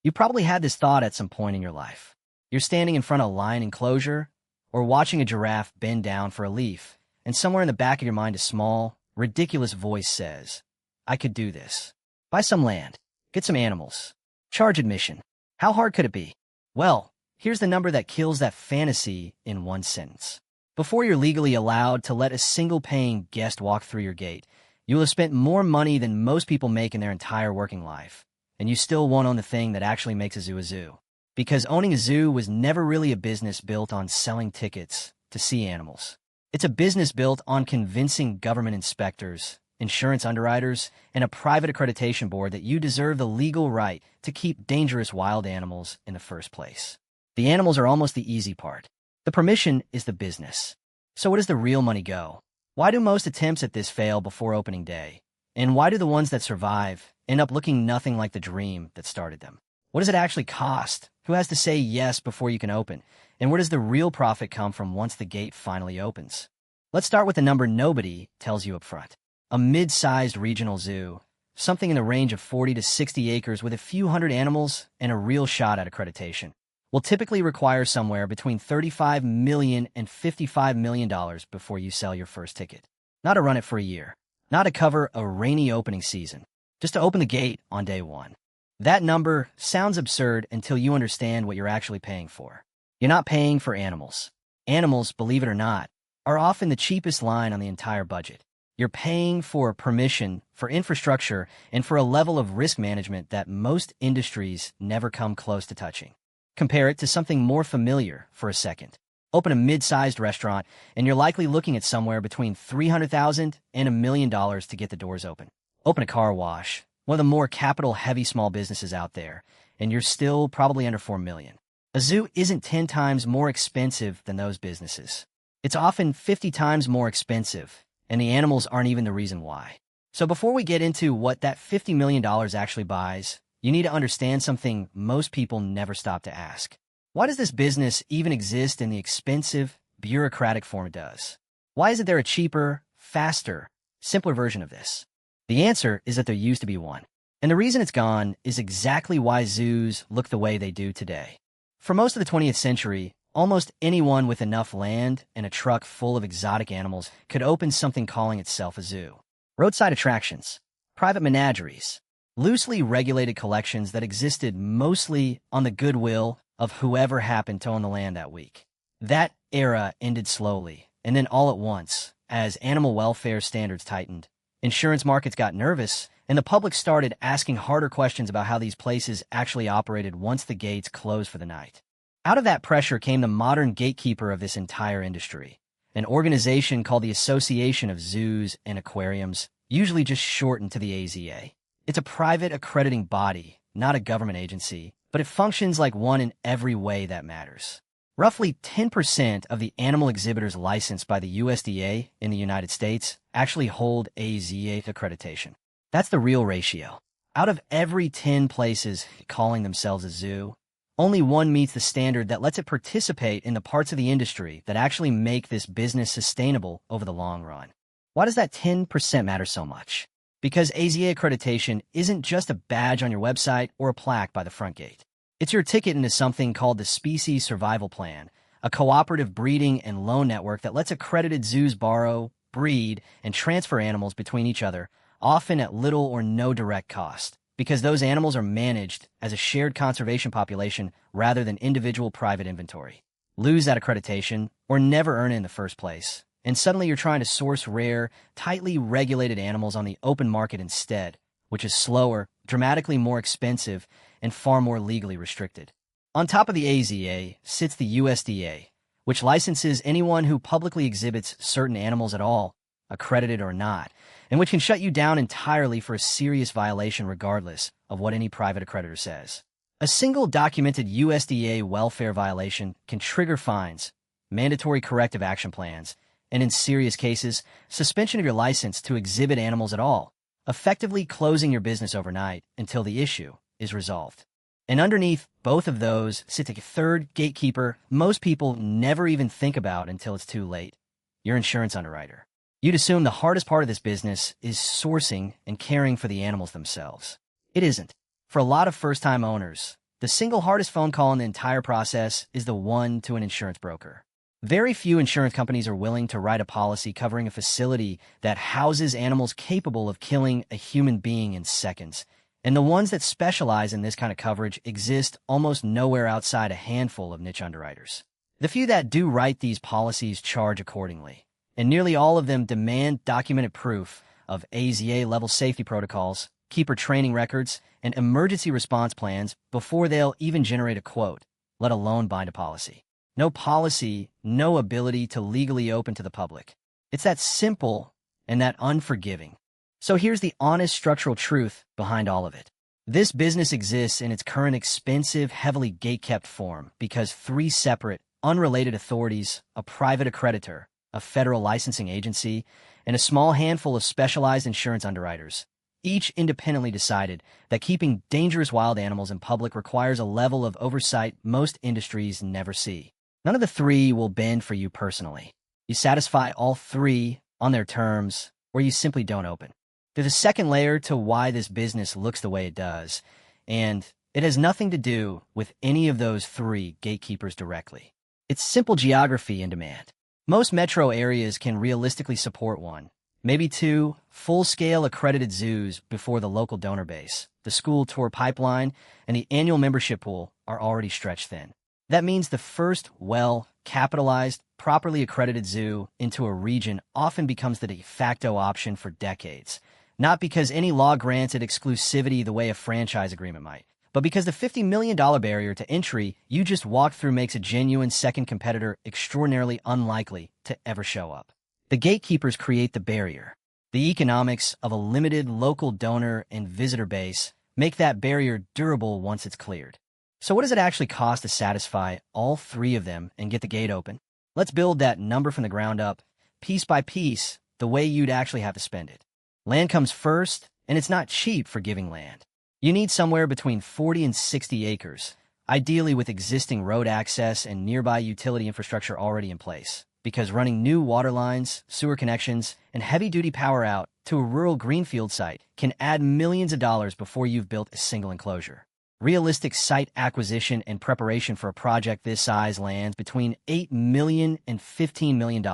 You probably had this thought at some point in your life. You're standing in front of a lion enclosure or watching a giraffe bend down for a leaf, and somewhere in the back of your mind a small, ridiculous voice says, I could do this. Buy some land, get some animals, charge admission. How hard could it be? Well, here's the number that kills that fantasy in one sentence. Before you're legally allowed to let a single paying guest walk through your gate, you will have spent more money than most people make in their entire working life, and you still won't own the thing that actually makes a zoo a zoo. Because owning a zoo was never really a business built on selling tickets to see animals. It's a business built on convincing government inspectors, insurance underwriters, and a private accreditation board that you deserve the legal right to keep dangerous wild animals in the first place. The animals are almost the easy part. The permission is the business. So where does the real money go? Why do most attempts at this fail before opening day? And why do the ones that survive end up looking nothing like the dream that started them? What does it actually cost? Who has to say yes before you can open? And where does the real profit come from once the gate finally opens? Let's start with the number nobody tells you up front. A mid-sized regional zoo, something in the range of 40 to 60 acres with a few hundred animals and a real shot at accreditation, will typically require somewhere between $35 million and $55 million before you sell your first ticket. Not to run it for a year, not to cover a rainy opening season, just to open the gate on day one. That number sounds absurd until you understand what you're actually paying for. You're not paying for animals. Animals, believe it or not, are often the cheapest line on the entire budget. You're paying for permission, for infrastructure, and for a level of risk management that most industries never come close to touching. Compare it to something more familiar for a second. Open a mid-sized restaurant, and you're likely looking at somewhere between $300,000 and $1 million to get the doors open. Open a car wash, one of the more capital-heavy small businesses out there, and you're still probably under $4 million. A zoo isn't 10 times more expensive than those businesses. It's often 50 times more expensive, and the animals aren't even the reason why. So before we get into what that $50 million actually buys, you need to understand something most people never stop to ask. Why does this business even exist in the expensive, bureaucratic form it does? Why isn't there a cheaper, faster, simpler version of this? The answer is that there used to be one. And the reason it's gone is exactly why zoos look the way they do today. For most of the 20th century, almost anyone with enough land and a truck full of exotic animals could open something calling itself a zoo. Roadside attractions, private menageries, loosely regulated collections that existed mostly on the goodwill of whoever happened to own the land that week. That era ended slowly, and then all at once, as animal welfare standards tightened, insurance markets got nervous, and the public started asking harder questions about how these places actually operated once the gates closed for the night. Out of that pressure came the modern gatekeeper of this entire industry, an organization called the Association of Zoos and Aquariums, usually just shortened to the AZA. It's a private accrediting body, not a government agency, but it functions like one in every way that matters. Roughly 10% of the animal exhibitors licensed by the USDA in the United States actually hold AZA accreditation. That's the real ratio. Out of every 10 places calling themselves a zoo, only one meets the standard that lets it participate in the parts of the industry that actually make this business sustainable over the long run. Why does that 10% matter so much? Because AZA accreditation isn't just a badge on your website or a plaque by the front gate. It's your ticket into something called the Species Survival Plan, a cooperative breeding and loan network that lets accredited zoos borrow, breed, and transfer animals between each other, often at little or no direct cost, because those animals are managed as a shared conservation population rather than individual private inventory. Lose that accreditation, or never earn it in the first place, and suddenly you're trying to source rare, tightly regulated animals on the open market instead, which is slower, dramatically more expensive, and far more legally restricted. On top of the AZA sits the USDA, which licenses anyone who publicly exhibits certain animals at all, accredited or not, and which can shut you down entirely for a serious violation regardless of what any private accreditor says. A single documented USDA welfare violation can trigger fines, mandatory corrective action plans, and in serious cases, suspension of your license to exhibit animals at all, effectively closing your business overnight until the issue is resolved. And underneath both of those sits a third gatekeeper most people never even think about until it's too late: your insurance underwriter. You'd assume the hardest part of this business is sourcing and caring for the animals themselves. It isn't. For a lot of first-time owners, the single hardest phone call in the entire process is the one to an insurance broker. Very few insurance companies are willing to write a policy covering a facility that houses animals capable of killing a human being in seconds. And the ones that specialize in this kind of coverage exist almost nowhere outside a handful of niche underwriters. The few that do write these policies charge accordingly, and nearly all of them demand documented proof of AZA-level safety protocols, keeper training records, and emergency response plans before they'll even generate a quote, let alone bind a policy. No policy, no ability to legally open to the public. It's that simple and that unforgiving. So here's the honest structural truth behind all of it. This business exists in its current expensive, heavily gate-kept form because three separate, unrelated authorities, a private accreditor, a federal licensing agency, and a small handful of specialized insurance underwriters, each independently decided that keeping dangerous wild animals in public requires a level of oversight most industries never see. None of the three will bend for you personally. You satisfy all three on their terms, or you simply don't open. There's a second layer to why this business looks the way it does, and it has nothing to do with any of those three gatekeepers directly. It's simple geography and demand. Most metro areas can realistically support one, maybe two, full-scale accredited zoos before the local donor base, the school tour pipeline, and the annual membership pool are already stretched thin. That means the first well-capitalized, properly accredited zoo into a region often becomes the de facto option for decades, not because any law granted exclusivity the way a franchise agreement might, but because the $50 million barrier to entry you just walked through makes a genuine second competitor extraordinarily unlikely to ever show up. The gatekeepers create the barrier. The economics of a limited local donor and visitor base make that barrier durable once it's cleared. So what does it actually cost to satisfy all three of them and get the gate open? Let's build that number from the ground up, piece by piece, the way you'd actually have to spend it. Land comes first, and it's not cheap for giving land. You need somewhere between 40 and 60 acres, ideally with existing road access and nearby utility infrastructure already in place, because running new water lines, sewer connections, and heavy-duty power out to a rural greenfield site can add millions of dollars before you've built a single enclosure. Realistic site acquisition and preparation for a project this size lands between $8 million and $15 million,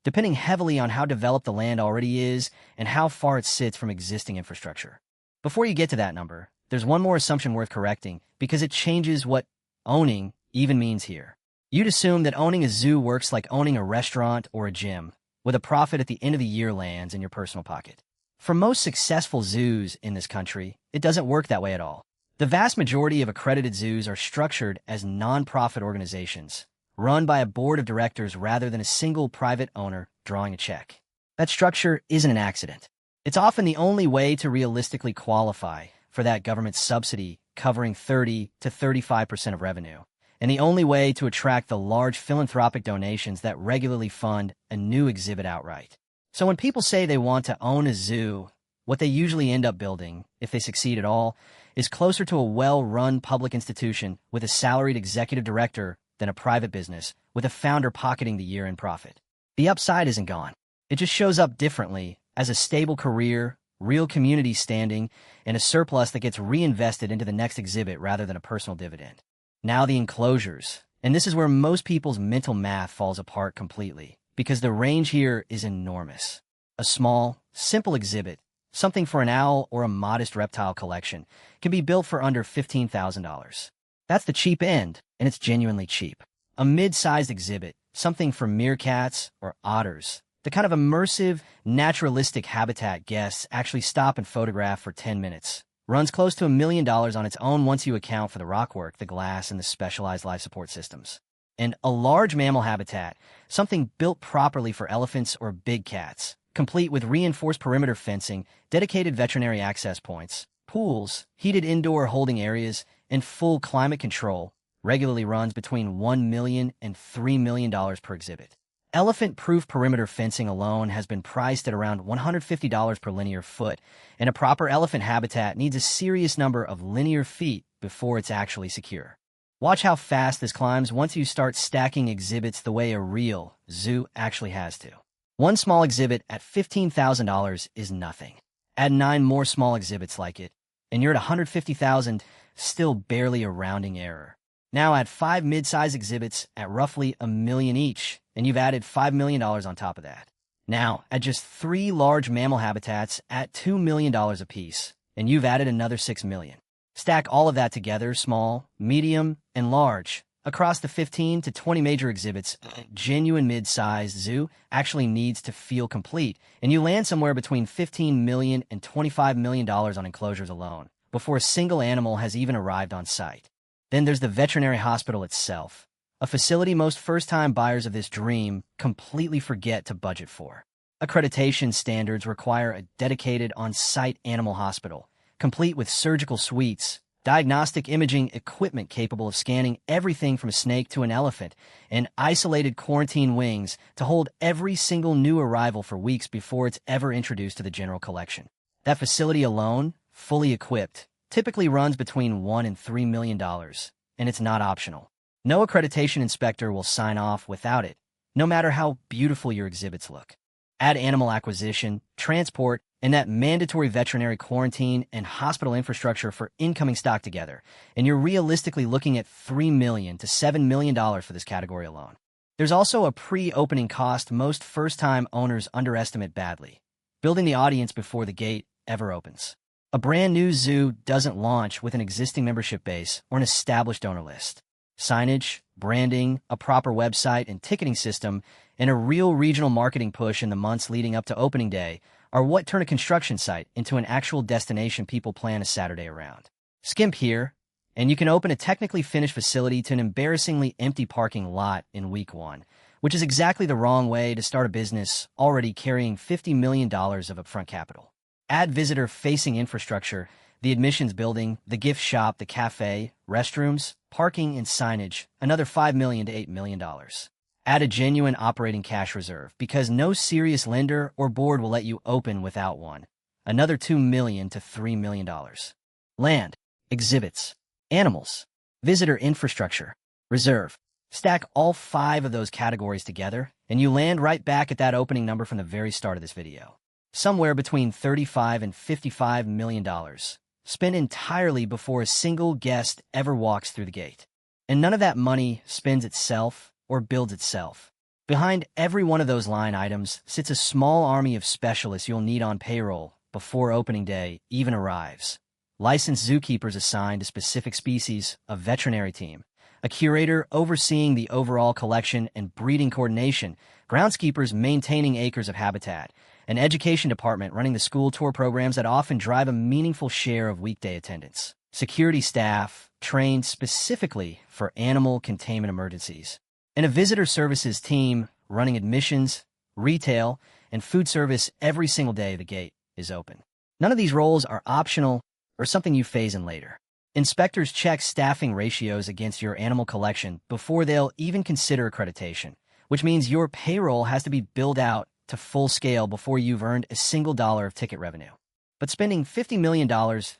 depending heavily on how developed the land already is and how far it sits from existing infrastructure. Before you get to that number, there's one more assumption worth correcting because it changes what owning even means here. You'd assume that owning a zoo works like owning a restaurant or a gym, with a profit at the end of the year lands in your personal pocket. For most successful zoos in this country, it doesn't work that way at all. The vast majority of accredited zoos are structured as non-profit organizations, run by a board of directors rather than a single private owner drawing a check. That structure isn't an accident. It's often the only way to realistically qualify for that government subsidy covering 30 to 35% of revenue, and the only way to attract the large philanthropic donations that regularly fund a new exhibit outright. So when people say they want to own a zoo, what they usually end up building, if they succeed at all, is closer to a well-run public institution with a salaried executive director than a private business with a founder pocketing the year-end profit. The upside isn't gone. It just shows up differently as a stable career, real community standing, and a surplus that gets reinvested into the next exhibit rather than a personal dividend. Now the enclosures. And this is where most people's mental math falls apart completely, because the range here is enormous. A small, simple exhibit, something for an owl or a modest reptile collection, can be built for under $15,000. That's the cheap end, and it's genuinely cheap. A mid-sized exhibit, something for meerkats or otters, the kind of immersive, naturalistic habitat guests actually stop and photograph for 10 minutes, runs close to $1 million on its own once you account for the rockwork, the glass, and the specialized life support systems. And a large mammal habitat, something built properly for elephants or big cats, complete with reinforced perimeter fencing, dedicated veterinary access points, pools, heated indoor holding areas, and full climate control, regularly runs between $1 million and $3 million per exhibit. Elephant-proof perimeter fencing alone has been priced at around $150 per linear foot, and a proper elephant habitat needs a serious number of linear feet before it's actually secure. Watch how fast this climbs once you start stacking exhibits the way a real zoo actually has to. One small exhibit at $15,000 is nothing. Add 9 more small exhibits like it, and you're at $150,000, still barely a rounding error. Now add 5 mid-size exhibits at roughly $1 million each, and you've added $5 million on top of that. Now add just 3 large mammal habitats at $2 million apiece, and you've added another $6 million. Stack all of that together, small, medium, and large, across the 15 to 20 major exhibits. A genuine mid-sized zoo actually needs to feel complete, and you land somewhere between $15 million and $25 million on enclosures alone, before a single animal has even arrived on site. Then there's the veterinary hospital itself, a facility most first-time buyers of this dream completely forget to budget for. Accreditation standards require a dedicated on-site animal hospital, complete with surgical suites, diagnostic imaging equipment capable of scanning everything from a snake to an elephant, and isolated quarantine wings to hold every single new arrival for weeks before it's ever introduced to the general collection. That facility alone, fully equipped, typically runs between $1 and $3 million, and it's not optional. No accreditation inspector will sign off without it, no matter how beautiful your exhibits look. Add animal acquisition, transport, and that mandatory veterinary quarantine and hospital infrastructure for incoming stock together, and you're realistically looking at $3 million to $7 million for this category alone. There's also a pre-opening cost most first-time owners underestimate badly: building the audience before the gate ever opens. A brand new zoo doesn't launch with an existing membership base or an established owner list. Signage, branding, a proper website and ticketing system, and a real regional marketing push in the months leading up to opening day are what turn a construction site into an actual destination people plan a Saturday around. Skimp here, and you can open a technically finished facility to an embarrassingly empty parking lot in week 1, which is exactly the wrong way to start a business already carrying $50 million of upfront capital. Add visitor-facing infrastructure, the admissions building, the gift shop, the cafe, restrooms, parking, and signage, another $5 million to $8 million. Add a genuine operating cash reserve, because no serious lender or board will let you open without one, another $2 million to $3 million. Land, exhibits, animals, visitor infrastructure, reserve. Stack all 5 of those categories together, and you land right back at that opening number from the very start of this video. Somewhere between $35 and $55 million, spent entirely before a single guest ever walks through the gate. And none of that money spends itself or builds itself. Behind every one of those line items sits a small army of specialists you'll need on payroll before opening day even arrives. Licensed zookeepers assigned to specific species, a veterinary team, a curator overseeing the overall collection and breeding coordination, groundskeepers maintaining acres of habitat, an education department running the school tour programs that often drive a meaningful share of weekday attendance, security staff trained specifically for animal containment emergencies, and a visitor services team running admissions, retail, and food service every single day the gate is open. None of these roles are optional or something you phase in later. Inspectors check staffing ratios against your animal collection before they'll even consider accreditation, which means your payroll has to be billed out to full scale before you've earned a single dollar of ticket revenue. But spending $50 million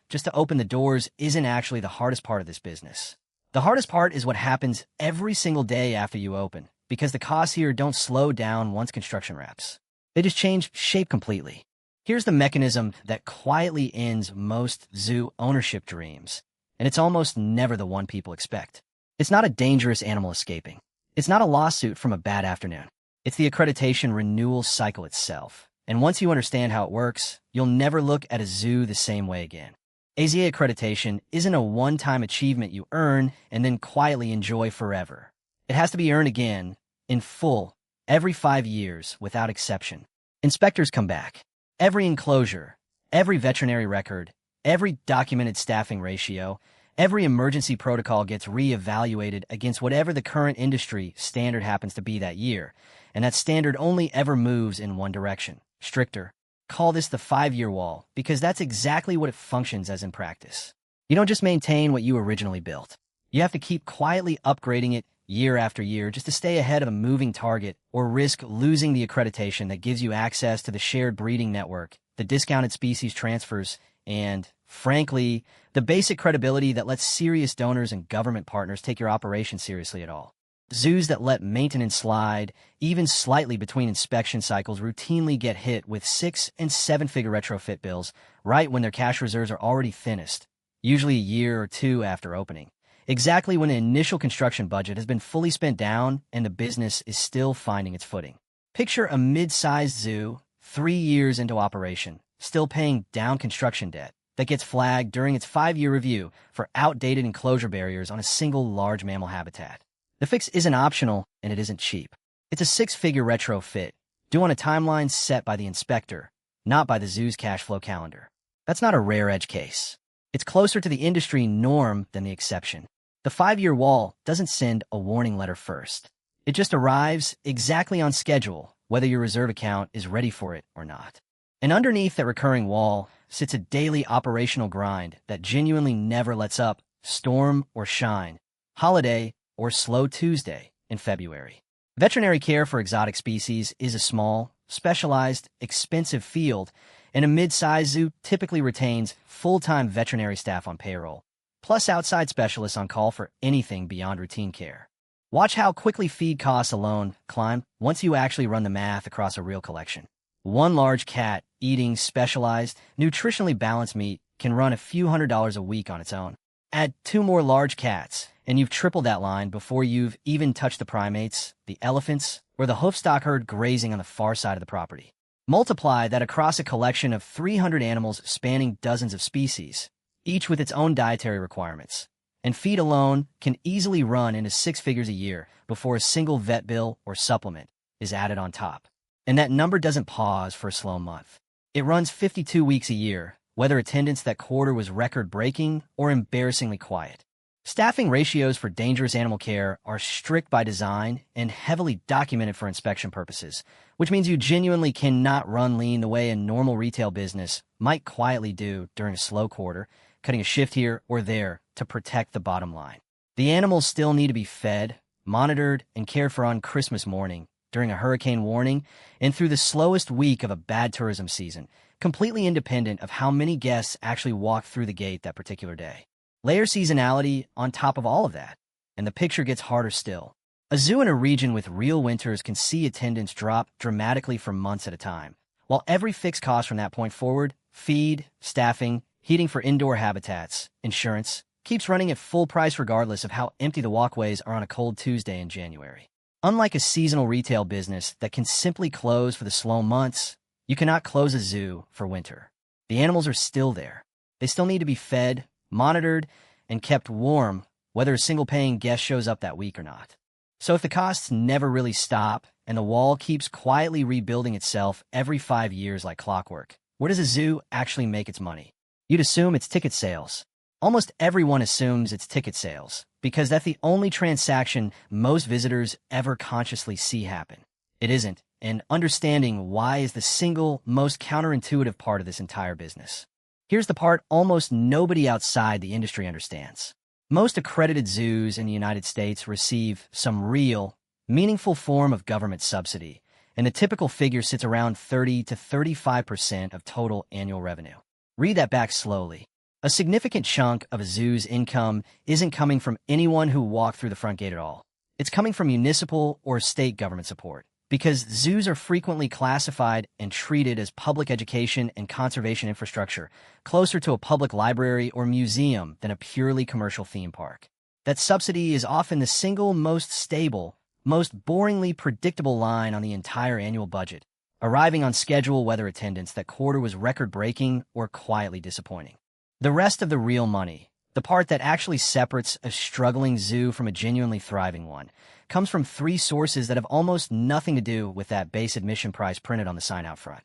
just to open the doors isn't actually the hardest part of this business. The hardest part is what happens every single day after you open, because the costs here don't slow down once construction wraps. They just change shape completely. Here's the mechanism that quietly ends most zoo ownership dreams, and it's almost never the one people expect. It's not a dangerous animal escaping. It's not a lawsuit from a bad afternoon. It's the accreditation renewal cycle itself. And once you understand how it works, you'll never look at a zoo the same way again. AZA accreditation isn't a one-time achievement you earn and then quietly enjoy forever. It has to be earned again, in full, every 5 years, without exception. Inspectors come back. Every enclosure, every veterinary record, every documented staffing ratio, every emergency protocol gets re-evaluated against whatever the current industry standard happens to be that year, and that standard only ever moves in one direction, stricter. Call this the 5-year wall, because that's exactly what it functions as in practice. You don't just maintain what you originally built. You have to keep quietly upgrading it year after year just to stay ahead of a moving target or risk losing the accreditation that gives you access to the shared breeding network, the discounted species transfers, and, frankly, the basic credibility that lets serious donors and government partners take your operation seriously at all. Zoos that let maintenance slide, even slightly between inspection cycles, routinely get hit with 6- and 7-figure retrofit bills right when their cash reserves are already thinnest. usually a year or two after opening, exactly when the initial construction budget has been fully spent down and the business is still finding its footing. Picture a mid-sized zoo, 3 years into operation, still paying down construction debt, that gets flagged during its 5-year review for outdated enclosure barriers on a single large mammal habitat. The fix isn't optional, and it isn't cheap. It's a 6-figure retrofit, due on a timeline set by the inspector, not by the zoo's cash flow calendar. That's not a rare edge case. It's closer to the industry norm than the exception. The 5-year wall doesn't send a warning letter first. It just arrives exactly on schedule, whether your reserve account is ready for it or not. And underneath that recurring wall sits a daily operational grind that genuinely never lets up, storm or shine, holiday or slow Tuesday in February. Veterinary care for exotic species is a small, specialized, expensive field, and a mid-sized zoo typically retains full-time veterinary staff on payroll, plus outside specialists on call for anything beyond routine care. Watch how quickly feed costs alone climb once you actually run the math across a real collection. One large cat eating specialized, nutritionally balanced meat can run a few $100s a week on its own. Add 2 more large cats, and you've tripled that line before you've even touched the primates, the elephants, or the hoofstock herd grazing on the far side of the property. Multiply that across a collection of 300 animals spanning dozens of species, each with its own dietary requirements. And feed alone can easily run into 6 figures a year before a single vet bill or supplement is added on top. And that number doesn't pause for a slow month. It runs 52 weeks a year, whether attendance that quarter was record-breaking or embarrassingly quiet. Staffing ratios for dangerous animal care are strict by design and heavily documented for inspection purposes, which means you genuinely cannot run lean the way a normal retail business might quietly do during a slow quarter, cutting a shift here or there to protect the bottom line. The animals still need to be fed, monitored, and cared for on Christmas morning, during a hurricane warning, and through the slowest week of a bad tourism season, completely independent of how many guests actually walk through the gate that particular day. Layer seasonality on top of all of that, and the picture gets harder still. A zoo in a region with real winters can see attendance drop dramatically for months at a time, while every fixed cost from that point forward, feed, staffing, heating for indoor habitats, insurance, keeps running at full price regardless of how empty the walkways are on a cold Tuesday in January. Unlike a seasonal retail business that can simply close for the slow months, you cannot close a zoo for winter. The animals are still there. They still need to be fed, monitored, and kept warm, whether a single paying guest shows up that week or not. So if the costs never really stop, and the wall keeps quietly rebuilding itself every 5 years like clockwork, where does a zoo actually make its money? You'd assume it's ticket sales. Almost everyone assumes it's ticket sales, because that's the only transaction most visitors ever consciously see happen. It isn't, and understanding why is the single most counterintuitive part of this entire business. Here's the part almost nobody outside the industry understands. Most accredited zoos in the United States receive some real, meaningful form of government subsidy, and the typical figure sits around 30 to 35% of total annual revenue. Read that back slowly. A significant chunk of a zoo's income isn't coming from anyone who walked through the front gate at all. It's coming from municipal or state government support, because zoos are frequently classified and treated as public education and conservation infrastructure, closer to a public library or museum than a purely commercial theme park. That subsidy is often the single most stable, most boringly predictable line on the entire annual budget, arriving on schedule whether attendance that quarter was record-breaking or quietly disappointing. The rest of the real money, the part that actually separates a struggling zoo from a genuinely thriving one, comes from 3 sources that have almost nothing to do with that base admission price printed on the sign out front.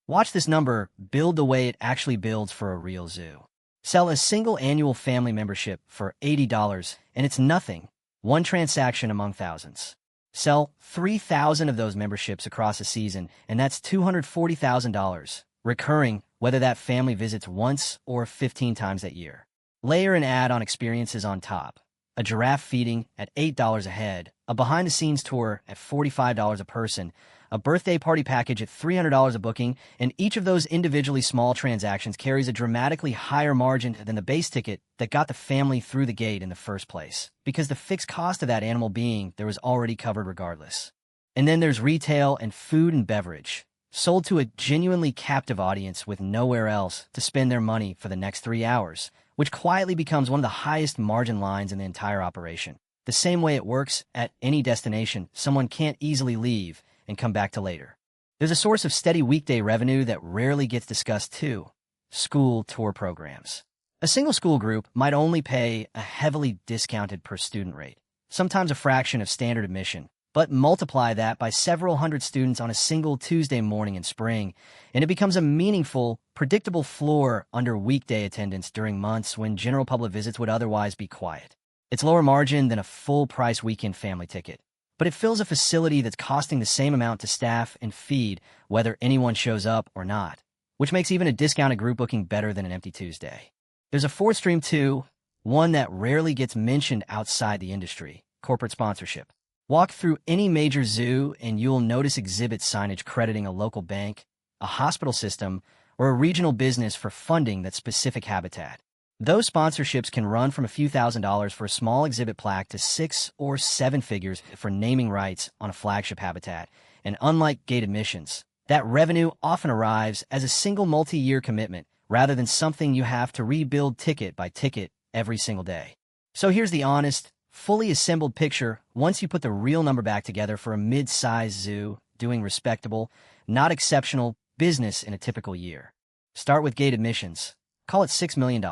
Watch this number build the way it actually builds for a real zoo. Sell a single annual family membership for $80, and it's nothing, one transaction among thousands. Sell 3,000 of those memberships across a season, and that's $240,000, recurring whether that family visits once or 15 times that year. Layer and add on experiences on top. A giraffe feeding at $8 a head, a behind-the-scenes tour at $45 a person, a birthday party package at $300 a booking, and each of those individually small transactions carries a dramatically higher margin than the base ticket that got the family through the gate in the first place, because the fixed cost of that animal being there was already covered regardless. And then there's retail and food and beverage, sold to a genuinely captive audience with nowhere else to spend their money for the next 3 hours, which quietly becomes one of the highest margin lines in the entire operation. The same way it works at any destination someone can't easily leave and come back to later. There's a source of steady weekday revenue that rarely gets discussed too: school tour programs. A single school group might only pay a heavily discounted per student rate, sometimes a fraction of standard admission, but multiply that by several hundred students on a single Tuesday morning in spring, and it becomes a meaningful, predictable floor under weekday attendance during months when general public visits would otherwise be quiet. It's lower margin than a full-price weekend family ticket, but it fills a facility that's costing the same amount to staff and feed whether anyone shows up or not, which makes even a discounted group booking better than an empty Tuesday. There's a fourth stream too, one that rarely gets mentioned outside the industry: corporate sponsorship. Walk through any major zoo and you'll notice exhibit signage crediting a local bank, a hospital system, or a regional business for funding that specific habitat. Those sponsorships can run from a few $1,000s for a small exhibit plaque to 6 or 7 figures for naming rights on a flagship habitat. And unlike gate admissions, that revenue often arrives as a single multi-year commitment rather than something you have to rebuild ticket by ticket every single day. So here's the honest, fully assembled picture once you put the real number back together for a mid-sized zoo doing respectable, not exceptional business in a typical year. Start with gate admissions. Call it $6 million.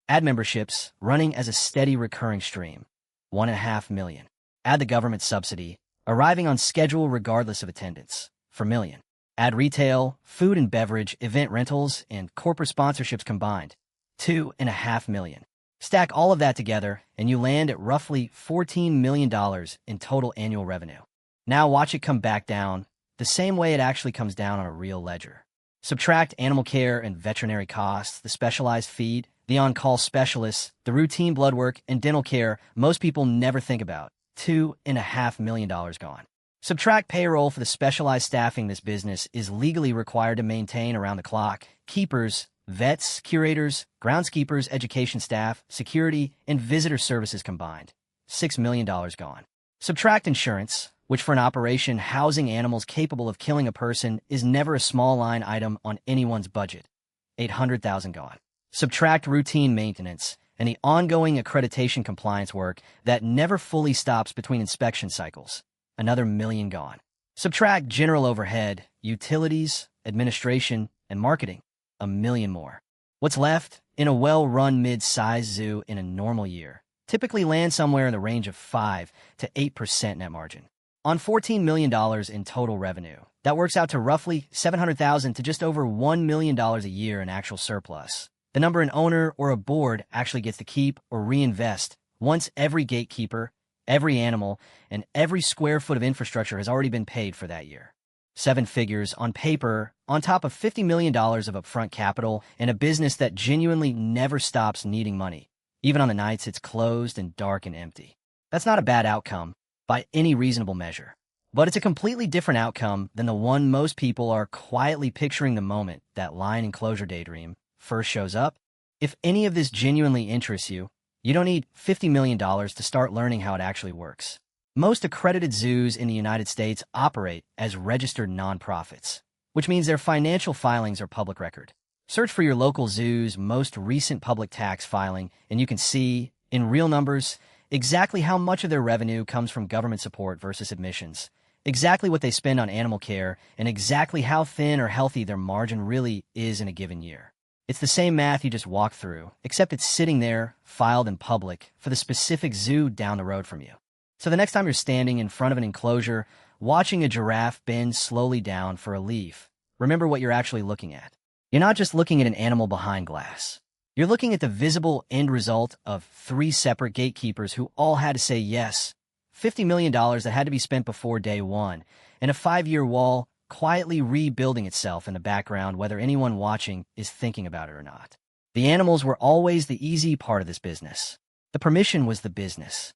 Add memberships, running as a steady recurring stream, $1.5 million. Add the government subsidy, arriving on schedule regardless of attendance, $4 million. Add retail, food and beverage, event rentals, and corporate sponsorships combined, $2.5 million. Stack all of that together, and you land at roughly $14 million in total annual revenue. Now watch it come back down, the same way it actually comes down on a real ledger. Subtract animal care and veterinary costs, the specialized feed, the on-call specialists, the routine blood work, and dental care most people never think about. $2.5 million gone. Subtract payroll for the specialized staffing this business is legally required to maintain around the clock: keepers, vets, curators, groundskeepers, education staff, security, and visitor services combined. $6 million gone. Subtract insurance, which for an operation housing animals capable of killing a person is never a small line item on anyone's budget. $800,000 gone. Subtract routine maintenance and the ongoing accreditation compliance work that never fully stops between inspection cycles. Another $1 million gone. Subtract general overhead, utilities, administration, and marketing. $1 million more. What's left, in a well-run mid-sized zoo in a normal year, typically lands somewhere in the range of 5 to 8% net margin. On $14 million in total revenue, that works out to roughly $700,000 to just over $1 million a year in actual surplus. The number an owner or a board actually gets to keep or reinvest once every gatekeeper, every animal, and every square foot of infrastructure has already been paid for that year. 7 figures on paper, on top of $50 million of upfront capital and a business that genuinely never stops needing money, even on the nights it's closed and dark and empty. That's not a bad outcome by any reasonable measure, but it's a completely different outcome than the one most people are quietly picturing the moment that line enclosure daydream first shows up. If any of this genuinely interests you, you don't need $50 million to start learning how it actually works. Most accredited zoos in the United States operate as registered nonprofits, which means their financial filings are public record. Search for your local zoo's most recent public tax filing, and you can see, in real numbers, exactly how much of their revenue comes from government support versus admissions, exactly what they spend on animal care, and exactly how thin or healthy their margin really is in a given year. It's the same math you just walked through, except it's sitting there, filed in public, for the specific zoo down the road from you. So the next time you're standing in front of an enclosure, watching a giraffe bend slowly down for a leaf, remember what you're actually looking at. You're not just looking at an animal behind glass. You're looking at the visible end result of 3 separate gatekeepers who all had to say yes, $50 million that had to be spent before day one, and a 5-year wall quietly rebuilding itself in the background whether anyone watching is thinking about it or not. The animals were always the easy part of this business. The permission was the business.